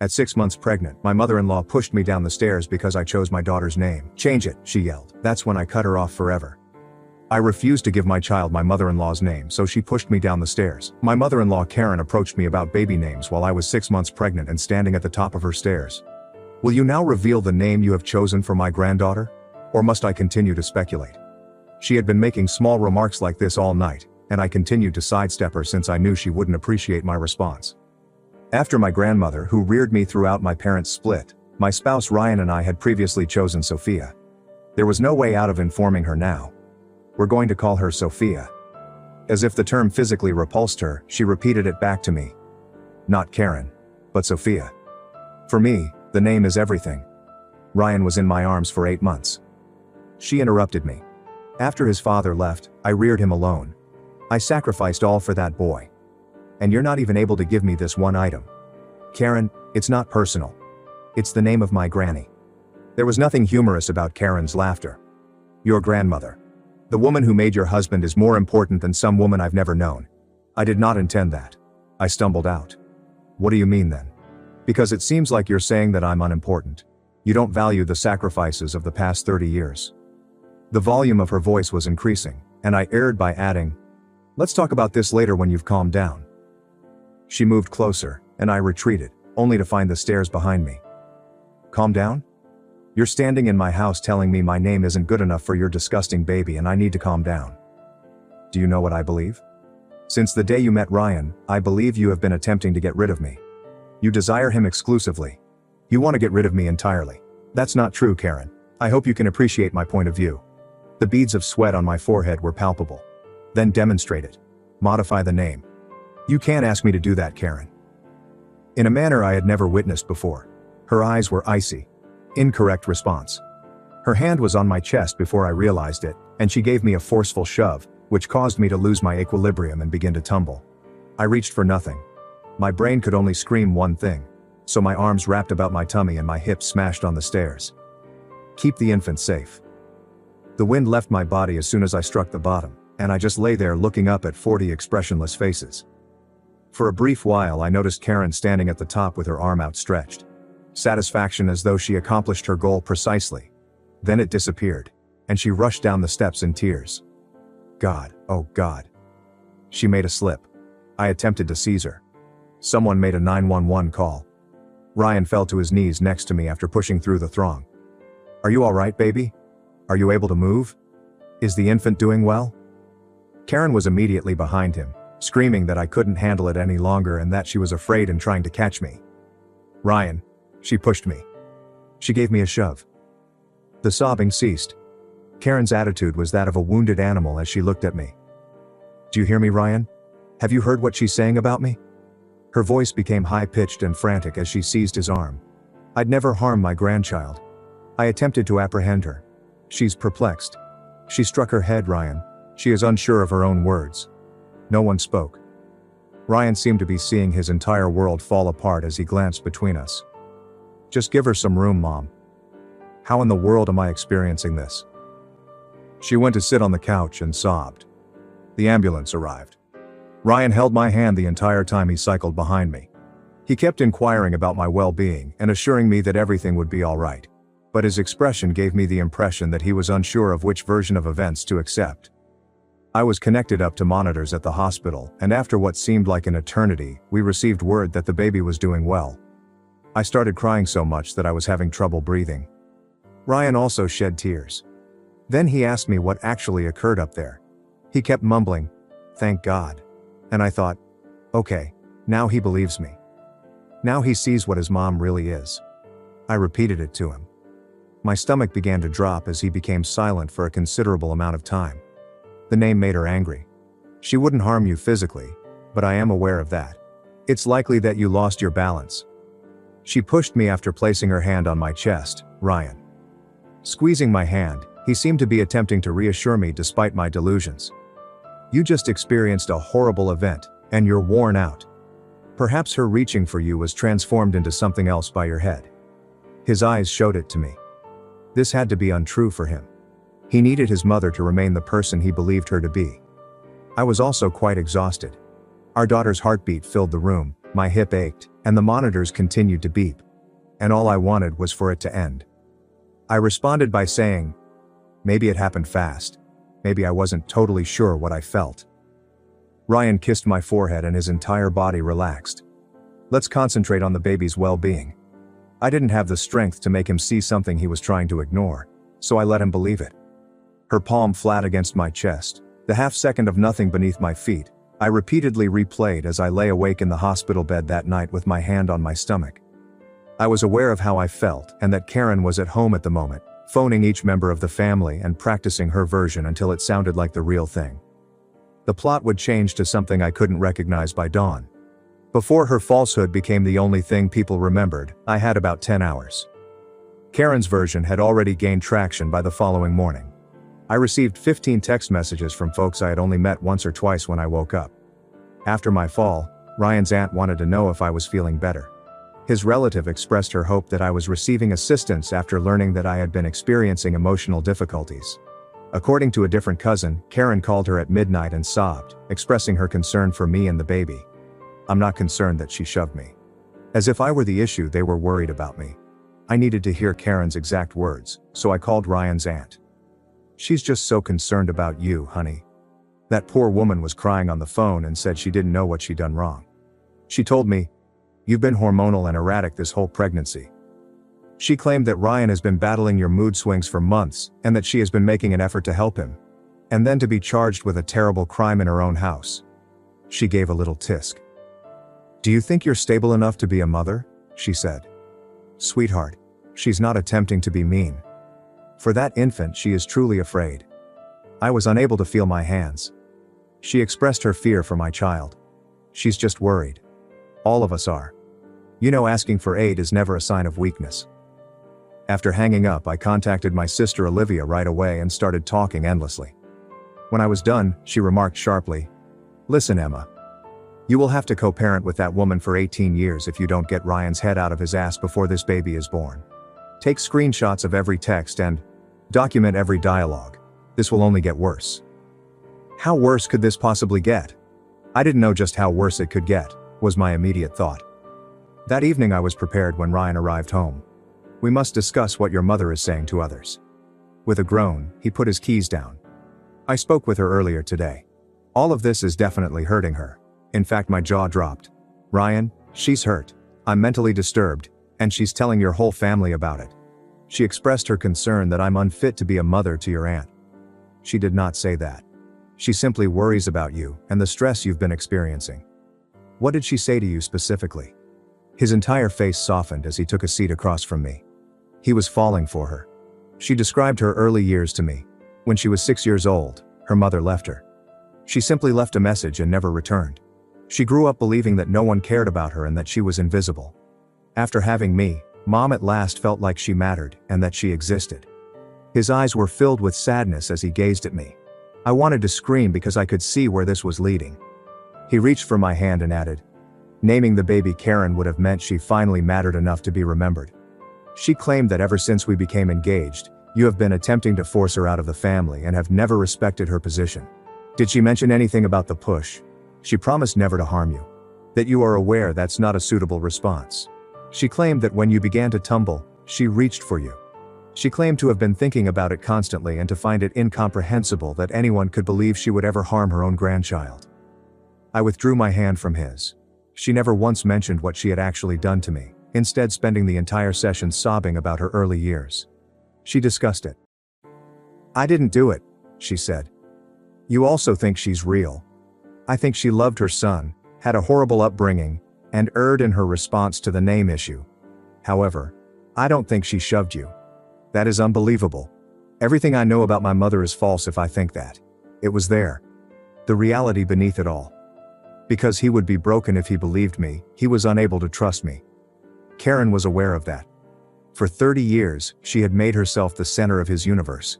At 6 months pregnant, my mother-in-law pushed me down the stairs because I chose my daughter's name. "Change it," she yelled. That's when I cut her off forever. I refused to give my child my mother-in-law's name, so she pushed me down the stairs. My mother-in-law Karen approached me about baby names while I was 6 months pregnant and standing at the top of her stairs. "Will you now reveal the name you have chosen for my granddaughter? Or must I continue to speculate?" She had been making small remarks like this all night, and I continued to sidestep her since I knew she wouldn't appreciate my response. After my grandmother, who reared me throughout my parents' split, my spouse Ryan and I had previously chosen Sophia. There was no way out of informing her now. "We're going to call her Sophia." As if the term physically repulsed her, she repeated it back to me. "Not Karen, but Sophia. For me, the name is everything." Ryan was in my arms for 8 months. She interrupted me. "After his father left, I reared him alone. I sacrificed all for that boy. And you're not even able to give me this one item." "Karen, it's not personal. It's the name of my granny." There was nothing humorous about Karen's laughter. "Your grandmother. The woman who made your husband is more important than some woman I've never known." "I did not intend that." I stumbled out. "What do you mean then? Because it seems like you're saying that I'm unimportant. You don't value the sacrifices of the past 30 years. The volume of her voice was increasing, and I erred by adding, "Let's talk about this later when you've calmed down." She moved closer, and I retreated, only to find the stairs behind me. "Calm down? You're standing in my house telling me my name isn't good enough for your disgusting baby and I need to calm down. Do you know what I believe? Since the day you met Ryan, I believe you have been attempting to get rid of me. You desire him exclusively. You want to get rid of me entirely." "That's not true, Karen. I hope you can appreciate my point of view." The beads of sweat on my forehead were palpable. "Then demonstrate it. Modify the name." "You can't ask me to do that, Karen." In a manner I had never witnessed before. Her eyes were icy. Incorrect response. Her hand was on my chest before I realized it, and she gave me a forceful shove, which caused me to lose my equilibrium and begin to tumble. I reached for nothing. My brain could only scream one thing, so my arms wrapped about my tummy and my hips smashed on the stairs. "Keep the infant safe." The wind left my body as soon as I struck the bottom, and I just lay there looking up at 40 expressionless faces. For a brief while I noticed Karen standing at the top with her arm outstretched. Satisfaction as though she accomplished her goal precisely. Then it disappeared, and she rushed down the steps in tears. God, oh God. She made a slip. I attempted to seize her. Someone made a 911 call. Ryan fell to his knees next to me after pushing through the throng. "Are you all right, baby? Are you able to move? Is the infant doing well?" Karen was immediately behind him, screaming that I couldn't handle it any longer and that she was afraid and trying to catch me. "Ryan." She pushed me. She gave me a shove. The sobbing ceased. Karen's attitude was that of a wounded animal as she looked at me. "Do you hear me, Ryan? Have you heard what she's saying about me?" Her voice became high-pitched and frantic as she seized his arm. I'd never harmed my grandchild. I attempted to apprehend her. "She's perplexed. She struck her head, Ryan. She is unsure of her own words." No one spoke. Ryan seemed to be seeing his entire world fall apart as he glanced between us. "Just give her some room, Mom. How in the world am I experiencing this?" She went to sit on the couch and sobbed. The ambulance arrived. Ryan held my hand the entire time he cycled behind me. He kept inquiring about my well-being and assuring me that everything would be all right. But his expression gave me the impression that he was unsure of which version of events to accept. I was connected up to monitors at the hospital, and after what seemed like an eternity, we received word that the baby was doing well. I started crying so much that I was having trouble breathing. Ryan also shed tears. Then he asked me what actually occurred up there. He kept mumbling, "Thank God." And I thought, okay, now he believes me. Now he sees what his mom really is. I repeated it to him. My stomach began to drop as he became silent for a considerable amount of time. The name made her angry. "She wouldn't harm you physically, but I am aware of that. It's likely that you lost your balance." She pushed me after placing her hand on my chest. "Ryan." Squeezing my hand, he seemed to be attempting to reassure me despite my delusions. "You just experienced a horrible event, and you're worn out. Perhaps her reaching for you was transformed into something else by your head." His eyes showed it to me. This had to be untrue for him. He needed his mother to remain the person he believed her to be. I was also quite exhausted. Our daughter's heartbeat filled the room, my hip ached, and the monitors continued to beep. And all I wanted was for it to end. I responded by saying, maybe it happened fast. Maybe I wasn't totally sure what I felt. Ryan kissed my forehead and his entire body relaxed. Let's concentrate on the baby's well-being. I didn't have the strength to make him see something he was trying to ignore, so I let him believe it. Her palm flat against my chest, the half-second of nothing beneath my feet, I repeatedly replayed as I lay awake in the hospital bed that night with my hand on my stomach. I was aware of how I felt and that Karen was at home at the moment, phoning each member of the family and practicing her version until it sounded like the real thing. The plot would change to something I couldn't recognize by dawn. Before her falsehood became the only thing people remembered, I had about 10 hours. Karen's version had already gained traction by the following morning. I received 15 text messages from folks I had only met once or twice when I woke up. After my fall, Ryan's aunt wanted to know if I was feeling better. His relative expressed her hope that I was receiving assistance after learning that I had been experiencing emotional difficulties. According to a different cousin, Karen called her at midnight and sobbed, expressing her concern for me and the baby. I'm not concerned that she shoved me. As if I were the issue, they were worried about me. I needed to hear Karen's exact words, so I called Ryan's aunt. She's just so concerned about you, honey. That poor woman was crying on the phone and said she didn't know what she'd done wrong. She told me, you've been hormonal and erratic this whole pregnancy. She claimed that Ryan has been battling your mood swings for months and that she has been making an effort to help him. And then to be charged with a terrible crime in her own house. She gave a little tisk. Do you think you're stable enough to be a mother? She said. Sweetheart, she's not attempting to be mean. For that infant, she is truly afraid. I was unable to feel my hands. She expressed her fear for my child. She's just worried. All of us are. You know, asking for aid is never a sign of weakness. After hanging up, I contacted my sister Olivia right away and started talking endlessly. When I was done, she remarked sharply, listen, Emma. You will have to co-parent with that woman for 18 years if you don't get Ryan's head out of his ass before this baby is born. Take screenshots of every text and document every dialogue. This will only get worse. How worse could this possibly get? I didn't know just how worse it could get, was my immediate thought. That evening I was prepared when Ryan arrived home. We must discuss what your mother is saying to others. With a groan, he put his keys down. I spoke with her earlier today. All of this is definitely hurting her. In fact, my jaw dropped. Ryan, she's hurt. I'm mentally disturbed, and she's telling your whole family about it. She expressed her concern that I'm unfit to be a mother to your aunt. She did not say that. She simply worries about you and the stress you've been experiencing. What did she say to you specifically? His entire face softened as he took a seat across from me. He was falling for her. She described her early years to me. When she was 6 years old, her mother left her. She simply left a message and never returned. She grew up believing that no one cared about her and that she was invisible. After having me, Mom at last felt like she mattered and that she existed. His eyes were filled with sadness as he gazed at me. I wanted to scream because I could see where this was leading. He reached for my hand and added, naming the baby Karen would have meant she finally mattered enough to be remembered. She claimed that ever since we became engaged, you have been attempting to force her out of the family and have never respected her position. Did she mention anything about the push? She promised never to harm you. That you are aware that's not a suitable response. She claimed that when you began to tumble, she reached for you. She claimed to have been thinking about it constantly and to find it incomprehensible that anyone could believe she would ever harm her own grandchild. I withdrew my hand from his. She never once mentioned what she had actually done to me, instead spending the entire session sobbing about her early years. She discussed it. I didn't do it, she said. You also think she's real. I think she loved her son, had a horrible upbringing, and erred in her response to the name issue. However, I don't think she shoved you. That is unbelievable. Everything I know about my mother is false if I think that. It was there. The reality beneath it all. Because he would be broken if he believed me, he was unable to trust me. Karen was aware of that. For 30 years, she had made herself the center of his universe.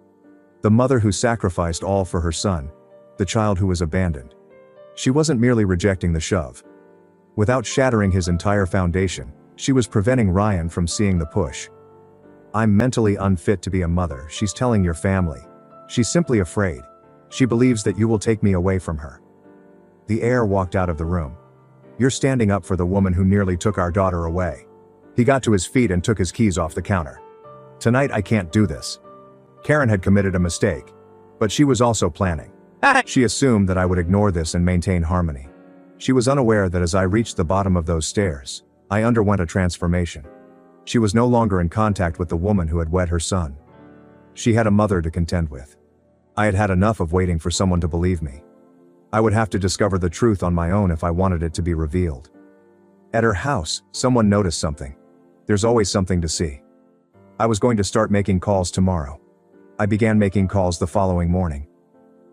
The mother who sacrificed all for her son. The child who was abandoned. She wasn't merely rejecting the shove. Without shattering his entire foundation, she was preventing Ryan from seeing the push. I'm mentally unfit to be a mother, she's telling your family. She's simply afraid. She believes that you will take me away from her. The heir walked out of the room. You're standing up for the woman who nearly took our daughter away." He got to his feet and took his keys off the counter. "Tonight I can't do this." Karen had committed a mistake. But she was also planning. She assumed that I would ignore this and maintain harmony. She was unaware that as I reached the bottom of those stairs, I underwent a transformation. She was no longer in contact with the woman who had wed her son. She had a mother to contend with. I had had enough of waiting for someone to believe me. I would have to discover the truth on my own if I wanted it to be revealed. At her house, someone noticed something. There's always something to see. I was going to start making calls tomorrow. I began making calls the following morning.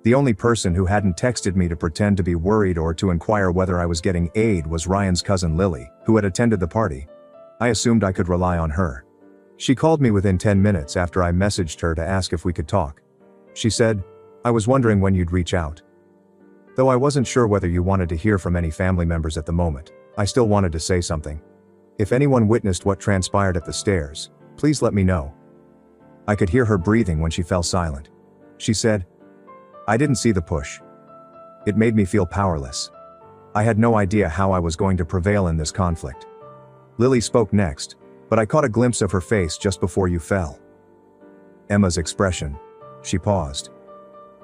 The only person who hadn't texted me to pretend to be worried or to inquire whether I was getting aid was Ryan's cousin Lily, who had attended the party. I assumed I could rely on her. She called me within 10 minutes after I messaged her to ask if we could talk. She said, "I was wondering when you'd reach out. Though I wasn't sure whether you wanted to hear from any family members at the moment, I still wanted to say something. If anyone witnessed what transpired at the stairs, please let me know." I could hear her breathing when she fell silent. She said, "I didn't see the push. It made me feel powerless. I had no idea how I was going to prevail in this conflict." Lily spoke next, but I caught a glimpse of her face just before you fell. Emma's expression. She paused.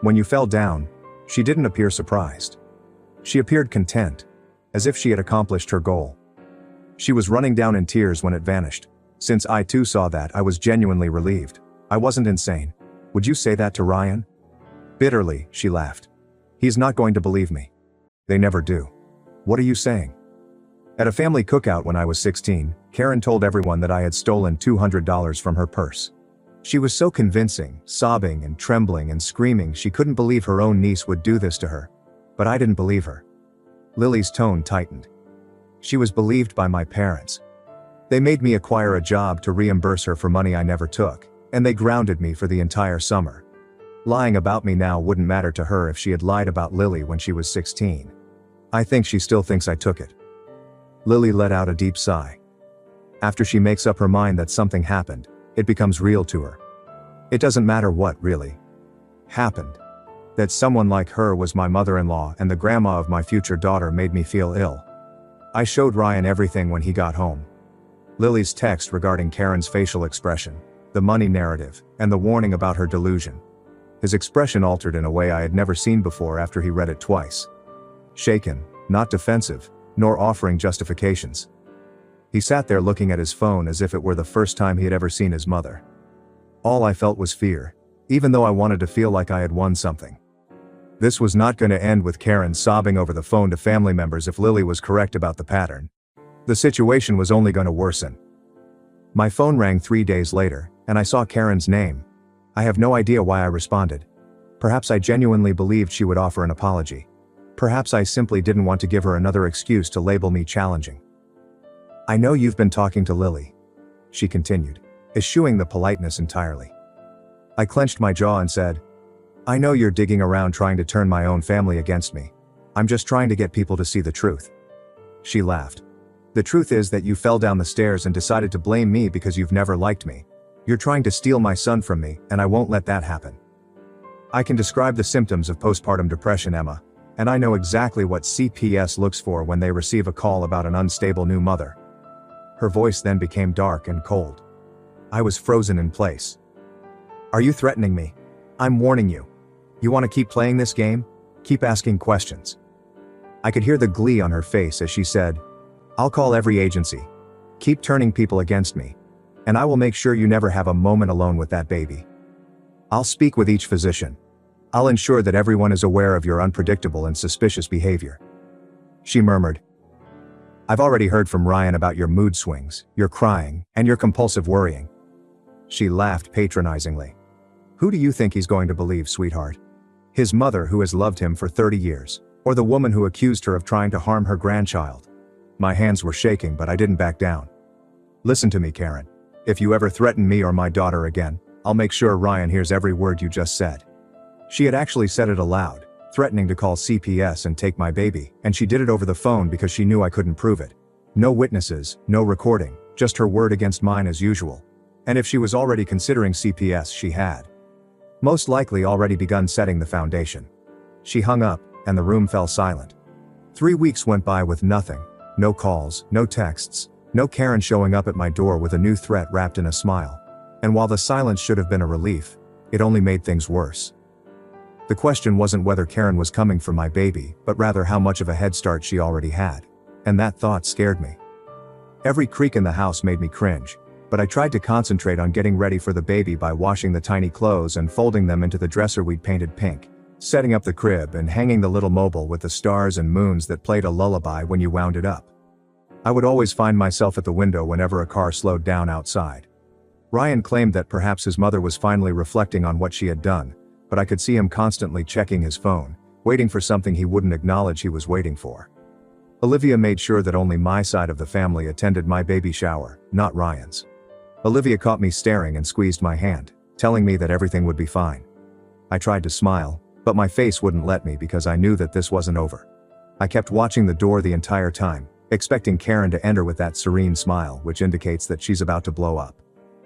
When you fell down, she didn't appear surprised. She appeared content, as if she had accomplished her goal. She was running down in tears when it vanished. Since I too saw that, I was genuinely relieved. I wasn't insane. "Would you say that to Ryan?" Bitterly, she laughed. "He's not going to believe me. They never do." "What are you saying?" At a family cookout when I was 16, Karen told everyone that I had stolen $200 from her purse. She was so convincing, sobbing and trembling and screaming she couldn't believe her own niece would do this to her. But I didn't believe her. Lily's tone tightened. She was believed by my parents. They made me acquire a job to reimburse her for money I never took, and they grounded me for the entire summer. Lying about me now wouldn't matter to her if she had lied about Lily when she was 16. I think she still thinks I took it. Lily let out a deep sigh. After she makes up her mind that something happened, it becomes real to her. It doesn't matter what really happened. That someone like her was my mother-in-law and the grandma of my future daughter made me feel ill. I showed Ryan everything when he got home. Lily's text regarding Karen's facial expression, the money narrative, and the warning about her delusion. His expression altered in a way I had never seen before after he read it twice. Shaken, not defensive, nor offering justifications. He sat there looking at his phone as if it were the first time he had ever seen his mother. All I felt was fear, even though I wanted to feel like I had won something. This was not going to end with Karen sobbing over the phone to family members if Lily was correct about the pattern. The situation was only going to worsen. My phone rang 3 days later, and I saw Karen's name. I have no idea why I responded. Perhaps I genuinely believed she would offer an apology. Perhaps I simply didn't want to give her another excuse to label me challenging. "I know you've been talking to Lily," she continued, eschewing the politeness entirely. I clenched my jaw and said, "I know you're digging around trying to turn my own family against me. I'm just trying to get people to see the truth." She laughed. "The truth is that you fell down the stairs and decided to blame me because you've never liked me. You're trying to steal my son from me, and I won't let that happen." I can describe the symptoms of postpartum depression, Emma, and I know exactly what CPS looks for when they receive a call about an unstable new mother. Her voice then became dark and cold. I was frozen in place. "Are you threatening me? I'm warning you. You want to keep playing this game? Keep asking questions." I could hear the glee on her face as she said, "I'll call every agency. Keep turning people against me. And I will make sure you never have a moment alone with that baby. I'll speak with each physician. I'll ensure that everyone is aware of your unpredictable and suspicious behavior." She murmured, "I've already heard from Ryan about your mood swings, your crying, and your compulsive worrying." She laughed patronizingly. "Who do you think he's going to believe, sweetheart? His mother who has loved him for 30 years, or the woman who accused her of trying to harm her grandchild?" My hands were shaking, but I didn't back down. "Listen to me, Karen. If you ever threaten me or my daughter again, I'll make sure Ryan hears every word you just said." She had actually said it aloud, threatening to call CPS and take my baby, and she did it over the phone because she knew I couldn't prove it. No witnesses, no recording, just her word against mine as usual. And if she was already considering CPS, she had most likely already begun setting the foundation. She hung up, and the room fell silent. 3 weeks went by with nothing, No calls, no texts, no Karen showing up at my door with a new threat wrapped in a smile. And while the silence should have been a relief, it only made things worse. The question wasn't whether Karen was coming for my baby, but rather how much of a head start she already had. And that thought scared me. Every creak in the house made me cringe, but I tried to concentrate on getting ready for the baby by washing the tiny clothes and folding them into the dresser we'd painted pink, setting up the crib and hanging the little mobile with the stars and moons that played a lullaby when you wound it up. I would always find myself at the window whenever a car slowed down outside. Ryan claimed that perhaps his mother was finally reflecting on what she had done, but I could see him constantly checking his phone, waiting for something he wouldn't acknowledge he was waiting for. Olivia made sure that only my side of the family attended my baby shower, not Ryan's. Olivia caught me staring and squeezed my hand, telling me that everything would be fine. I tried to smile, but my face wouldn't let me because I knew that this wasn't over. I kept watching the door the entire time, expecting Karen to enter with that serene smile which indicates that she's about to blow up.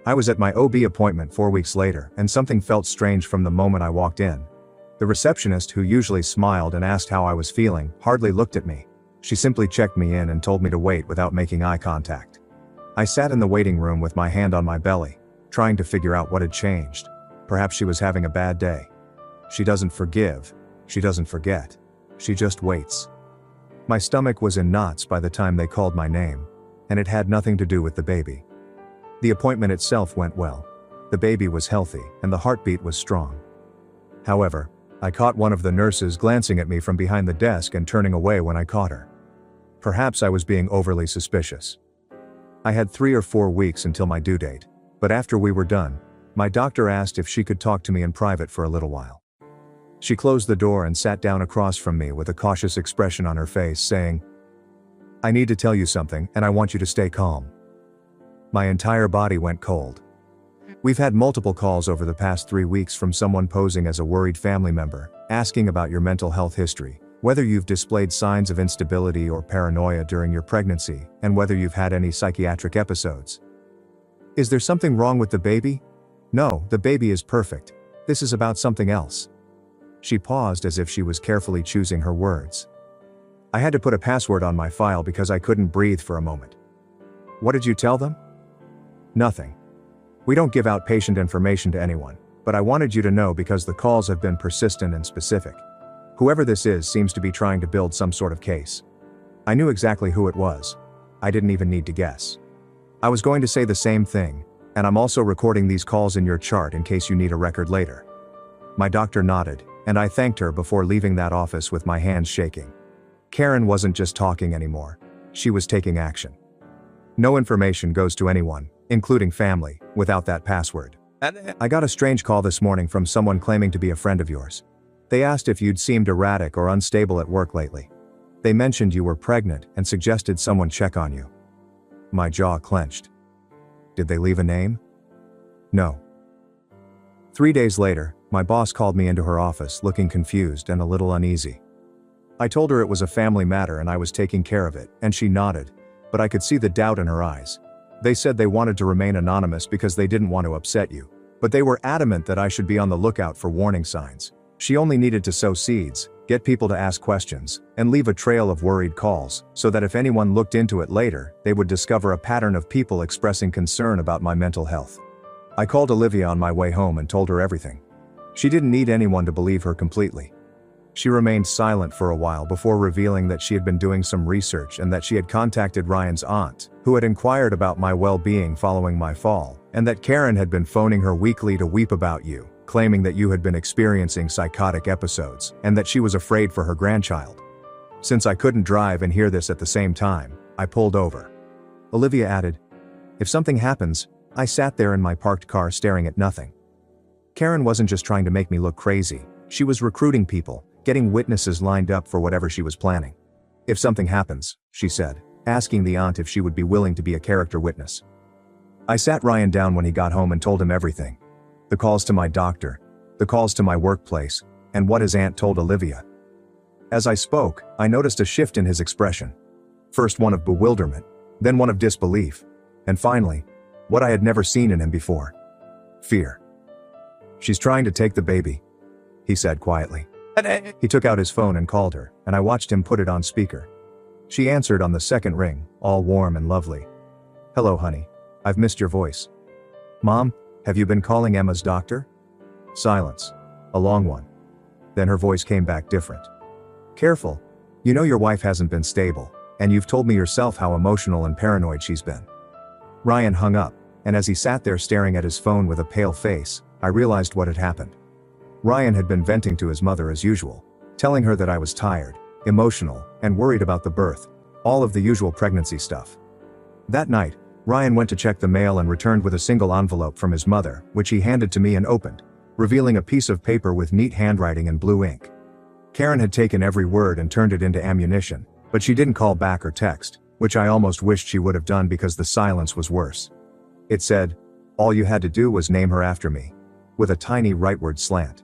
I was at my OB appointment 4 weeks later, and something felt strange from the moment I walked in. The receptionist, who usually smiled and asked how I was feeling, hardly looked at me. She simply checked me in and told me to wait without making eye contact. I sat in the waiting room with my hand on my belly, trying to figure out what had changed. Perhaps she was having a bad day. She doesn't forgive. She doesn't forget. She just waits. My stomach was in knots by the time they called my name, and it had nothing to do with the baby. The appointment itself went well. The baby was healthy, and the heartbeat was strong. However, I caught one of the nurses glancing at me from behind the desk and turning away when I caught her. Perhaps I was being overly suspicious. I had 3 or 4 weeks until my due date, but after we were done, my doctor asked if she could talk to me in private for a little while. She closed the door and sat down across from me with a cautious expression on her face, saying, "I need to tell you something, and I want you to stay calm." My entire body went cold. We've had multiple calls over the past 3 weeks from someone posing as a worried family member, asking about your mental health history, whether you've displayed signs of instability or paranoia during your pregnancy, and whether you've had any psychiatric episodes. Is there something wrong with the baby? No, the baby is perfect. This is about something else. She paused as if she was carefully choosing her words. I had to put a password on my file because I couldn't breathe for a moment. What did you tell them? Nothing. We don't give out patient information to anyone, but I wanted you to know because the calls have been persistent and specific. Whoever this is seems to be trying to build some sort of case. I knew exactly who it was. I didn't even need to guess. I was going to say the same thing, and I'm also recording these calls in your chart in case you need a record later. My doctor nodded, and I thanked her before leaving that office with my hands shaking. Karen wasn't just talking anymore. She was taking action. No information goes to anyone, including family, without that password. I got a strange call this morning from someone claiming to be a friend of yours. They asked if you'd seemed erratic or unstable at work lately. They mentioned you were pregnant and suggested someone check on you. My jaw clenched. Did they leave a name? No. 3 days later, my boss called me into her office looking confused and a little uneasy. I told her it was a family matter and I was taking care of it, and she nodded, but I could see the doubt in her eyes. They said they wanted to remain anonymous because they didn't want to upset you, but they were adamant that I should be on the lookout for warning signs. She only needed to sow seeds, get people to ask questions, and leave a trail of worried calls, so that if anyone looked into it later, they would discover a pattern of people expressing concern about my mental health. I called Olivia on my way home and told her everything. She didn't need anyone to believe her completely. She remained silent for a while before revealing that she had been doing some research and that she had contacted Ryan's aunt, who had inquired about my well-being following my fall, and that Karen had been phoning her weekly to weep about you, claiming that you had been experiencing psychotic episodes, and that she was afraid for her grandchild. Since I couldn't drive and hear this at the same time, I pulled over. Olivia added, "If something happens," I sat there in my parked car staring at nothing. Karen wasn't just trying to make me look crazy, she was recruiting people, getting witnesses lined up for whatever she was planning. "If something happens," she said, asking the aunt if she would be willing to be a character witness. I sat Ryan down when he got home and told him everything. The calls to my doctor, the calls to my workplace, and what his aunt told Olivia. As I spoke, I noticed a shift in his expression. First one of bewilderment, then one of disbelief, and finally, what I had never seen in him before: fear. "She's trying to take the baby," he said quietly. He took out his phone and called her, and I watched him put it on speaker. She answered on the second ring, all warm and lovely. "Hello, honey. I've missed your voice." "Mom, have you been calling Emma's doctor?" Silence. A long one. Then her voice came back different. "Careful. You know your wife hasn't been stable, and you've told me yourself how emotional and paranoid she's been." Ryan hung up, and as he sat there staring at his phone with a pale face, I realized what had happened. Ryan had been venting to his mother as usual, telling her that I was tired, emotional, and worried about the birth, all of the usual pregnancy stuff. That night, Ryan went to check the mail and returned with a single envelope from his mother, which he handed to me and opened, revealing a piece of paper with neat handwriting and blue ink. Karen had taken every word and turned it into ammunition, but she didn't call back or text, which I almost wished she would have done because the silence was worse. It said, "All you had to do was name her after me," with a tiny rightward slant.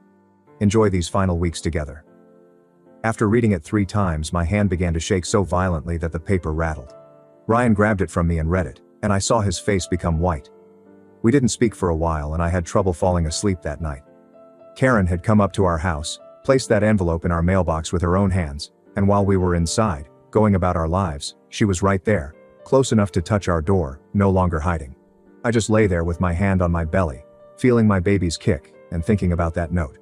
"Enjoy these final weeks together." After reading it 3 times, my hand began to shake so violently that the paper rattled. Ryan grabbed it from me and read it, and I saw his face become white. We didn't speak for a while and I had trouble falling asleep that night. Karen had come up to our house, placed that envelope in our mailbox with her own hands, and while we were inside, going about our lives, she was right there, close enough to touch our door, no longer hiding. I just lay there with my hand on my belly, feeling my baby's kick, and thinking about that note.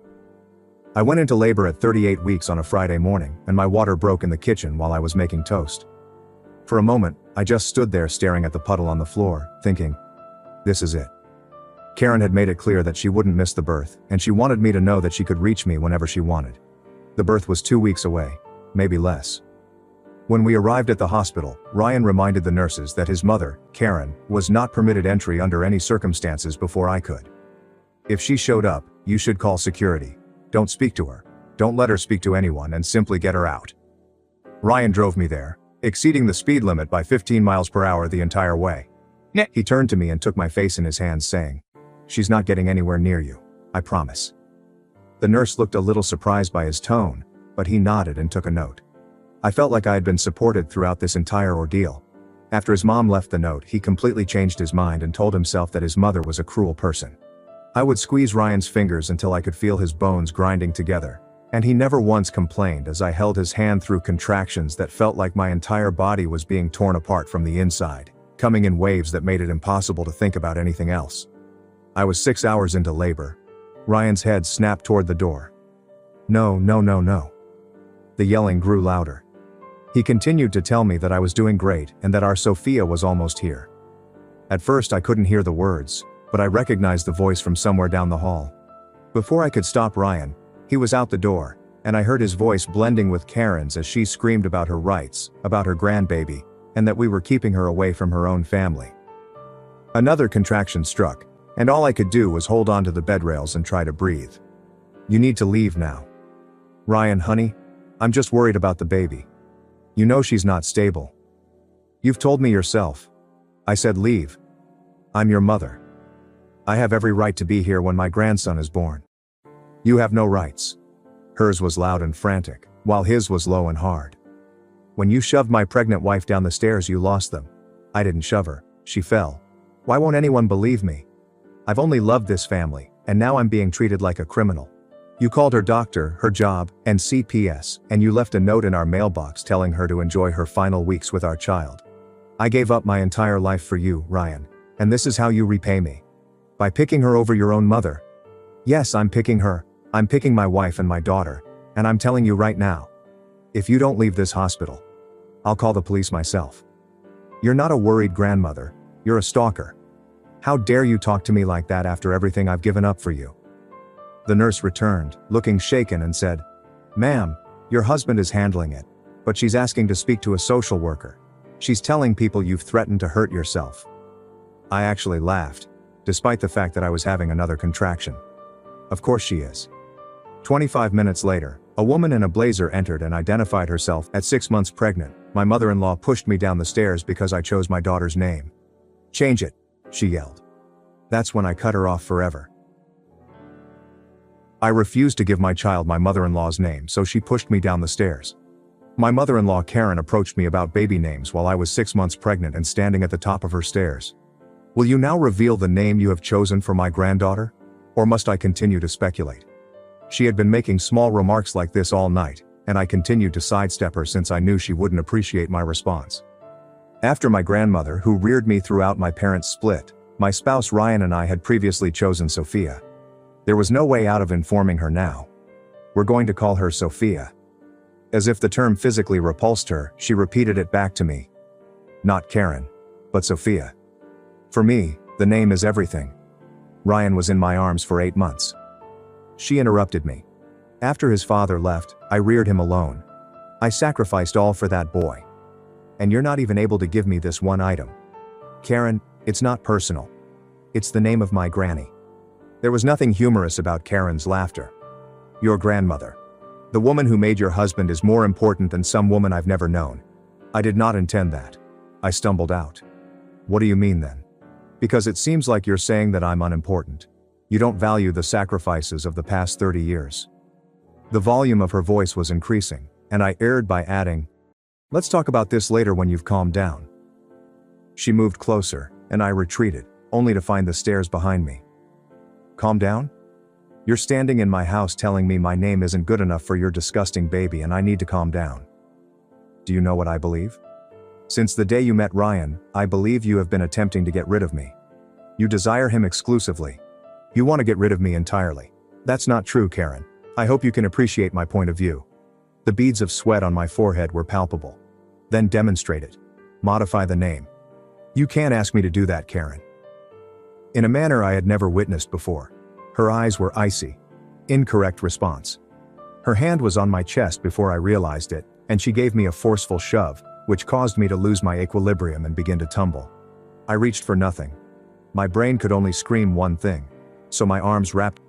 I went into labor at 38 weeks on a Friday morning, and my water broke in the kitchen while I was making toast. For a moment, I just stood there staring at the puddle on the floor, thinking, this is it. Karen had made it clear that she wouldn't miss the birth, and she wanted me to know that she could reach me whenever she wanted. The birth was 2 weeks away, maybe less. When we arrived at the hospital, Ryan reminded the nurses that his mother, Karen, was not permitted entry under any circumstances before I could. If she showed up, you should call security. Don't speak to her. Don't let her speak to anyone and simply get her out. Ryan drove me there, exceeding the speed limit by 15 miles per hour the entire way. He turned to me and took my face in his hands, saying, "She's not getting anywhere near you, I promise." The nurse looked a little surprised by his tone, but he nodded and took a note. I felt like I had been supported throughout this entire ordeal. After his mom left the note, he completely changed his mind and told himself that his mother was a cruel person. I would squeeze Ryan's fingers until I could feel his bones grinding together, and he never once complained as I held his hand through contractions that felt like my entire body was being torn apart from the inside, coming in waves that made it impossible to think about anything else. I was 6 hours into labor. Ryan's head snapped toward the door. "No, no, no, no." The yelling grew louder. He continued to tell me that I was doing great and that our Sophia was almost here. At first I couldn't hear the words, but I recognized the voice from somewhere down the hall. Before I could stop Ryan, he was out the door, and I heard his voice blending with Karen's as she screamed about her rights, about her grandbaby, and that we were keeping her away from her own family. Another contraction struck, and all I could do was hold on to the bed rails and try to breathe. "You need to leave now." "Ryan, honey, I'm just worried about the baby. You know she's not stable. You've told me yourself." I said, "Leave. I'm your mother. I have every right to be here when my grandson is born. You have no rights." Hers was loud and frantic, while his was low and hard. "When you shoved my pregnant wife down the stairs, you lost them. I didn't shove her, she fell. Why won't anyone believe me? I've only loved this family, and now I'm being treated like a criminal. You called her doctor, her job, and CPS, and you left a note in our mailbox telling her to enjoy her final weeks with our child. I gave up my entire life for you, Ryan, and this is how you repay me. By picking her over your own mother. Yes, I'm picking her. I'm picking my wife and my daughter, and I'm telling you right now. If you don't leave this hospital, I'll call the police myself. You're not a worried grandmother, you're a stalker. How dare you talk to me like that after everything I've given up for you?" The nurse returned, looking shaken, and said, "Ma'am, your husband is handling it, but she's asking to speak to a social worker. She's telling people you've threatened to hurt yourself." I actually laughed, despite the fact that I was having another contraction. Of course she is. 25 minutes later, a woman in a blazer entered and identified herself at 6 months pregnant. My mother-in-law pushed me down the stairs because I chose my daughter's name. "Change it," she yelled. That's when I cut her off forever. I refused to give my child my mother-in-law's name, so she pushed me down the stairs. My mother-in-law Karen approached me about baby names while I was 6 months pregnant and standing at the top of her stairs. "Will you now reveal the name you have chosen for my granddaughter? Or must I continue to speculate?" She had been making small remarks like this all night, and I continued to sidestep her since I knew she wouldn't appreciate my response. After my grandmother, who reared me throughout my parents' split, my spouse Ryan and I had previously chosen Sophia. There was no way out of informing her now. We're going to call her Sophia. As if the term physically repulsed her, she repeated it back to me. Not Karen, but Sophia. For me, the name is everything. Ryan was in my arms for 8 months. She interrupted me. After his father left, I reared him alone. I sacrificed all for that boy. And you're not even able to give me this one item. Karen, it's not personal. It's the name of my granny. There was nothing humorous about Karen's laughter. Your grandmother. The woman who made your husband is more important than some woman I've never known. I did not intend that. I stumbled out. What do you mean then? Because it seems like you're saying that I'm unimportant. You don't value the sacrifices of the past 30 years. The volume of her voice was increasing, and I erred by adding, let's talk about this later when you've calmed down. She moved closer, and I retreated, only to find the stairs behind me. Calm down? You're standing in my house telling me my name isn't good enough for your disgusting baby and I need to calm down. Do you know what I believe? Since the day you met Ryan, I believe you have been attempting to get rid of me. You desire him exclusively. You want to get rid of me entirely. That's not true, Karen. I hope you can appreciate my point of view. The beads of sweat on my forehead were palpable. Then demonstrate it. Modify the name. You can't ask me to do that, Karen. In a manner I had never witnessed before. Her eyes were icy. Incorrect response. Her hand was on my chest before I realized it, and she gave me a forceful shove, which caused me to lose my equilibrium and begin to tumble. I reached for nothing. My brain could only scream one thing, so my arms wrapped